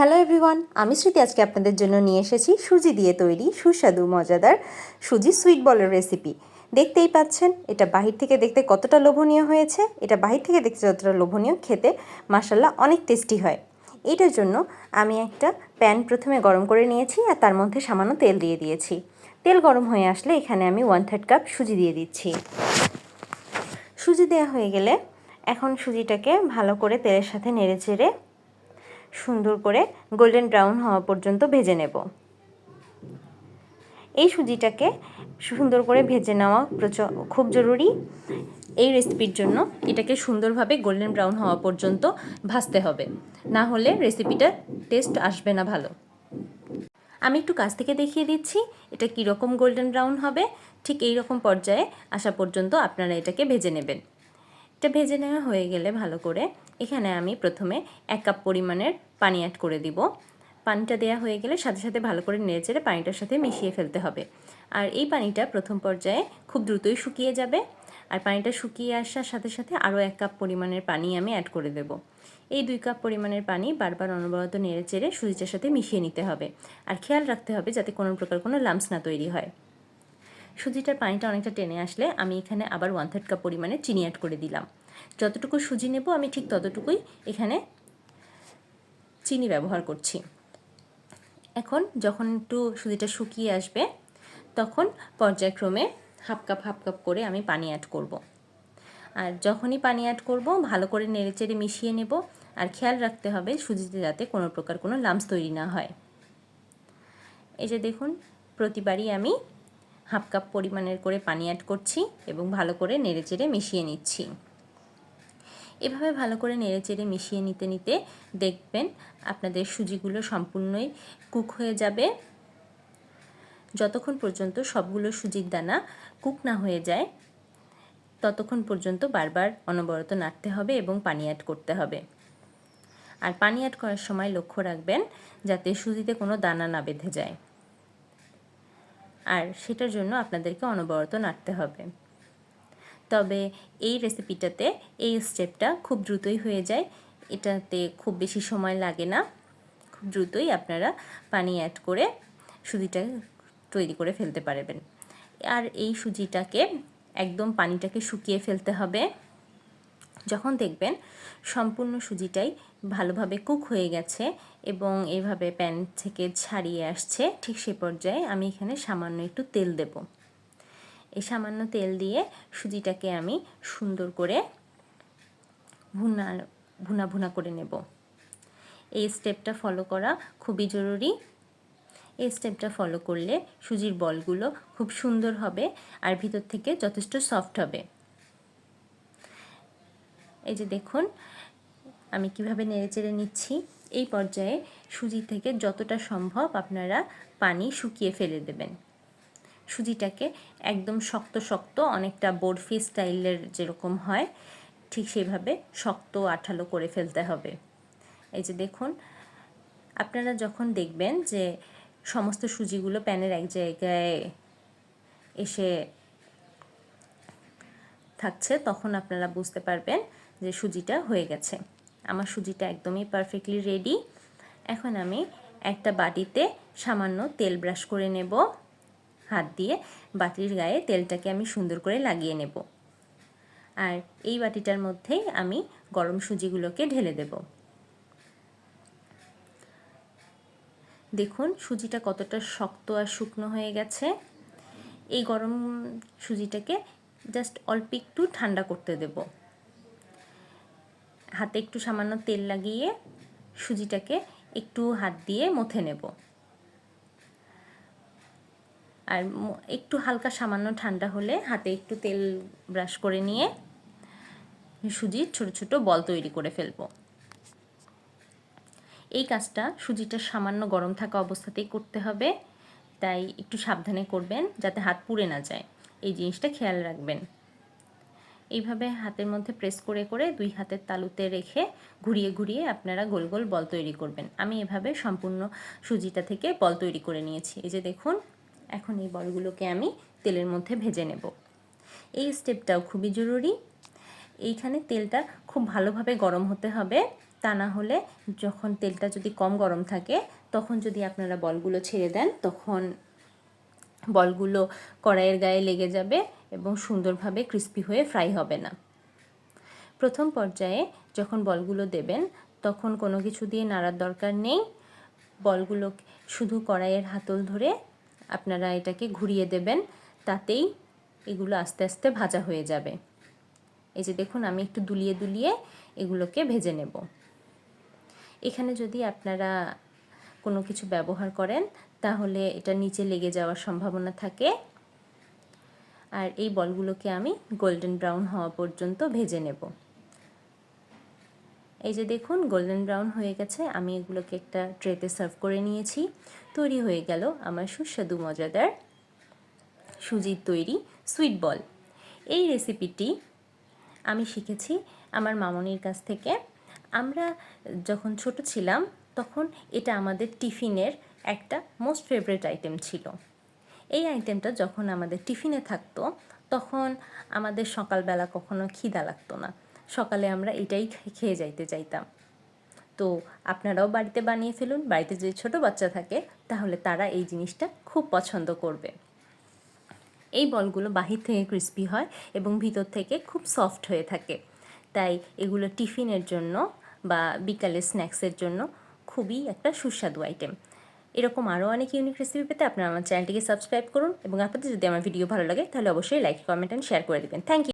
Hello everyone, আমি স্মৃতি আজকে আপনাদের জন্য নিয়ে এসেছি সুজি দিয়ে তৈরি সুস্বাদু মজাদার সুজি সুইট বলের রেসিপি। দেখতেই পাচ্ছেন এটা বাহির থেকে দেখতে কতটা লোভনীয় হয়েছে। এটা বাহির থেকে দেখতে যতটা লোভনীয়, খেতে মাশাআল্লাহ অনেক টেস্টি হয়। এটার জন্য আমি একটা প্যান প্রথমে গরম করে নিয়েছি আর তার মধ্যে সামান্য তেল দিয়ে দিয়েছি। তেল গরম হয়ে আসলে এখানে আমি 1/3 কাপ সুজি দিয়ে দিচ্ছি। সুজি দেওয়া হয়ে গেলে এখন সুজিটাকে ভালো করে তেলের সাথে নেড়েচেড়ে সুন্দর করে গোল্ডেন ব্রাউন হওয়া পর্যন্ত ভেজে নেব। এই সুজিটাকে সুন্দর করে ভেজে নেওয়া খুব জরুরি। এই রেসিপির জন্য এটাকে সুন্দরভাবে গোল্ডেন ব্রাউন হওয়া পর্যন্ত ভাজতে হবে, না হলে রেসিপিটা টেস্ট আসবে না ভালো। আমি একটু কাছ থেকে দেখিয়ে দিচ্ছি এটা কীরকম গোল্ডেন ব্রাউন হবে। ঠিক এই রকম পর্যায়ে আসা পর্যন্ত আপনারা এটাকে ভেজে নেবেন। এটা ভেজে নেওয়া হয়ে গেলে ভালো করে এখানে আমি প্রথমে 1 কাপ পরিমাণের পানি অ্যাড করে দিব। পানিটা দেওয়া হয়ে গেলে সাথে সাথে ভালো করে নেড়েচেড়ে পানিটার সাথে মিশিয়ে ফেলতে হবে। আর এই পানিটা প্রথম পর্যায়ে খুব দ্রুতই শুকিয়ে যাবে। আর পানিটা শুকিয়ে আসার সাথে সাথে আরও 1 কাপ পরিমাণের পানি আমি অ্যাড করে দেব। এই 2 কাপ পরিমাণের পানি বারবার অনবরত নেড়েচেড়ে সুজিটার সাথে মিশিয়ে নিতে হবে। আর খেয়াল রাখতে হবে যাতে কোনো প্রকার কোনো লাম্পস না তৈরি হয়। সুজিটার পানিটা অনেকটা টেনে আসলে আমি এখানে আবার 1/3 কাপ পরিমাণে চিনি অ্যাড করে দিলাম। যতটুকু সুজি নেব আমি ঠিক ততটুকুই এখানে চিনি ব্যবহার করছি। এখন যখন একটু সুজিটা শুকিয়ে আসবে তখন পর্যায়ক্রমে হাফ কাপ করে আমি পানি অ্যাড করব। আর যখনই পানি অ্যাড করব ভালো করে নেড়েচেড়ে মিশিয়ে নেব। আর খেয়াল রাখতে হবে সুজিতে যাতে কোনো প্রকার কোনো লাম্পস তৈরি না হয়। এই যে দেখুন, প্রতিবারই আমি হাফ কাপ পরিমাণের করে পানি অ্যাড করছি এবং ভালো করে নেড়েচেড়ে মিশিয়ে নিচ্ছি। এভাবে ভালো করে নেড়েচেড়ে মিশিয়ে নিতে নিতে দেখবেন আপনাদের সুজিগুলো সম্পূর্ণই কুক হয়ে যাবে। যতক্ষণ পর্যন্ত সবগুলো সুজির দানা কুক না হয়ে যায় ততক্ষণ পর্যন্ত বারবার অনবরত নাড়তে হবে এবং পানি অ্যাড করতে হবে। আর পানি অ্যাড করার সময় লক্ষ্য রাখবেন যাতে সুজিতে কোনো দানা না বেঁধে যায়। আর সেটার জন্য আপনাদেরকে অনবরত নাড়তে হবে। তবে এই রেসিপিটাতে এই স্টেপটা খুব দ্রুতই হয়ে যায়। এটাতে খুব বেশি সময় লাগে না। খুব দ্রুতই আপনারা পানি অ্যাড করে সুজিটা তৈরি করে ফেলতে পারবেন। আর এই সুজিটাকে একদম পানিটাকে শুকিয়ে ফেলতে হবে। যখন দেখবেন সম্পূর্ণ সুজিটাই ভালোভাবে কুক হয়ে গেছে এবং এইভাবে প্যান থেকে ছাড়িয়ে আসছে, ঠিক সে পর্যায়ে আমি এখানে সামান্য একটু তেল দেব। এই সামান্য তেল দিয়ে সুজিটাকে আমি সুন্দর করে ভুনা করে নেব। এই স্টেপটা ফলো করা খুবই জরুরি। এই স্টেপটা ফলো করলে সুজির বলগুলো খুব সুন্দর হবে আর ভিতর থেকে যথেষ্ট সফট হবে। এই যে দেখুন আমি কিভাবে নেড়েচেড়ে নিচ্ছি। এই পর্যায়ে সুজি থেকে যতটা সম্ভব আপনারা পানি শুকিয়ে ফেলে দেবেন। সুজিটাকে একদম শক্ত শক্ত, অনেকটা বরফি স্টাইলের যেরকম হয় ঠিক সেভাবে শক্ত আঠালো করে ফেলতে হবে। এই যে দেখুন, আপনারা যখন দেখবেন যে সমস্ত সুজিগুলো প্যানের এক জায়গায় এসে থাকছে তখন আপনারা বুঝতে পারবেন যে সুজিটা হয়ে গেছে। আমার সুজিটা একদমই পারফেক্টলি রেডি। এখন আমি একটা বাটিতে সামান্য তেল ব্রাশ করে নেব। হাত দিয়ে বাটির গায়ে তেলটাকে আমি সুন্দর করে লাগিয়ে নেব। আর এই বাটিটার মধ্যেই আমি গরম সুজিগুলোকে ঢেলে দেব। দেখুন সুজিটা কতটা শক্ত আর শুকনো হয়ে গেছে। এই গরম সুজিটাকে জাস্ট অল্প একটু ঠান্ডা করতে দেব। হাতে একটু সামান্য তেল লাগিয়ে সুজিটাকে একটু হাত দিয়ে মথে নেব। আর একটু হালকা সামান্য ঠান্ডা হলে হাতে একটু তেল ব্রাশ করে নিয়ে সুজির ছোট ছোট বল তৈরি করে ফেলবো। এই কাজটা সুজিটা সামান্য গরম থাকা অবস্থাতেই করতে হবে, তাই একটু সাবধানে করবেন যাতে হাত পুড়ে না যায়। এই জিনিসটা খেয়াল রাখবেন। এইভাবে হাতের মধ্যে প্রেস করে করে দুই হাতের তালুতে রেখে ঘুরিয়ে ঘুরিয়ে আপনারা গোল গোল বল তৈরি করবেন। আমি এভাবে সম্পূর্ণ সুজিটা থেকে বল তৈরি করে নিয়েছি। এই যে দেখুন, এখন এই বলগুলোকে আমি তেলের মধ্যে ভেজে নেব। এই স্টেপটাও খুবই জরুরি। এইখানে তেলটা খুব ভালোভাবে গরম হতে হবে তা না হলে যখন তেলটা যদি কম গরম থাকে তখন যদি আপনারা বলগুলো ছেড়ে দেন তখন বলগুলো কড়াইয়ের গায়ে লেগে যাবে এবং সুন্দরভাবে ক্রিস্পি হয়ে ফ্রাই হবে না। প্রথম পর্যায়ে যখন বলগুলো দেবেন তখন কোনো কিছু দিয়ে নাড়ার দরকার নেই। বলগুলো শুধু কড়াইয়ের হাতল ধরে আপনারা এটাকে ঘুরিয়ে দেবেন, তাতেই এগুলো আস্তে আস্তে ভাজা হয়ে যাবে। এই যে দেখুন, আমি একটু দুলিয়ে দুলিয়ে এগুলোকে ভেজে নেব। এখানে যদি আপনারা কোনো কিছু ব্যবহার করেন তাহলে এটা নিচে লেগে যাওয়ার সম্ভাবনা থাকে। আর এই বলগুলোকে আমি গোল্ডেন ব্রাউন হওয়া পর্যন্ত ভেজে নেব। এই যে দেখুন, গোল্ডেন ব্রাউন হয়ে গেছে। আমি এগুলোকে একটা ট্রেতে সার্ভ করে নিয়েছি। তৈরি হয়ে গেল আমার সুস্বাদু মজাদার সুজির তৈরি সুইট বল। এই রেসিপিটি আমি শিখেছি আমার মামনির কাছ থেকে। আমরা যখন ছোট ছিলাম তখন এটা আমাদের টিফিনের একটা মোস্ট ফেভারিট আইটেম ছিল। এই আইটেমটা যখন আমাদের টিফিনে থাকতো তখন আমাদের সকালবেলা কখনো খিদা লাগতো না, সকালে আমরা এটাই খেয়ে যাইতে চাইতাম। তো আপনারাও বাড়িতে বানিয়ে ফেলুন। বাড়িতে যদি ছোট বাচ্চা থাকে তাহলে তারা এই জিনিসটা খুব পছন্দ করবে। এই বলগুলো বাহির থেকে ক্রিস্পি হয় এবং ভিতর থেকে খুব সফট হয়ে থাকে, তাই এগুলো টিফিনের জন্য বা বিকালে স্ন্যাক্সের জন্য খুবই একটা সুস্বাদু আইটেম। এরকম আরও অনেক ইউনিক রেসিপি পেতে আপনারা আমার চ্যানেলটিকে সাবস্ক্রাইব করুন এবং আপনাদের যদি আমার ভিডিও ভালো লাগে তাহলে অবশ্যই লাইক, কমেন্ট অ্যান্ড শেয়ার করে দেবেন। Thank you.